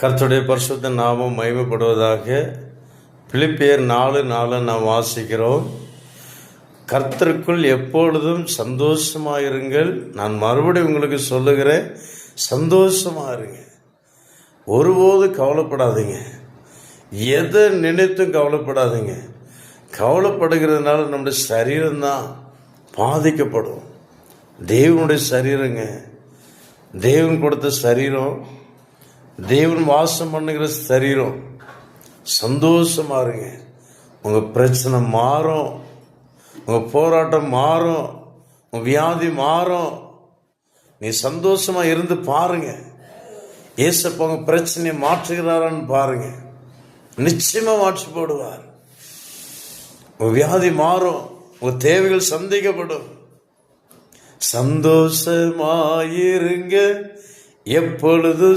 கர்த்தருடைய பரிசுத்த நாமம் மகிமைப்படுவதாக. பிலிப்பியர் 4:4 நாம் வாசிக்கிறோம். கர்த்தருக்குள் எப்பொழுதும் சந்தோஷமாயிருங்கள். நான் மறுபடியும் உங்களுக்கு சொல்லுகிறேன், சந்தோஷமாயிருங்க. ஒருபோது கவலைப்படாதீங்க. எதை நினைத்தும் கவலைப்படாதீங்க. கவலைப்படுகிறதுனால நம்முடைய சரீரம்தான் பாதிக்கப்படும். தேவனுடைய சரீரங்க, தேவன் கொடுத்த சரீரம், தேவன் வாசம் பண்ணுகிற சரீரம். சந்தோஷமா இருங்க. உங்க பிரச்சனை மாறும், உங்க போராட்டம் மாறும், உங்க வியாதி மாறும். நீ சந்தோஷமா இருந்து பாருங்க. ஏசப்பா உங்க பிரச்சனையை மாற்றுகிறாரான்னு பாருங்க. நிச்சயமா மாற்றி போடுவார். உங்க வியாதி மாறும், உங்க தேவைகள் சந்திக்கப்படும். சந்தோஷமாயிருங்க, எப்பொழுது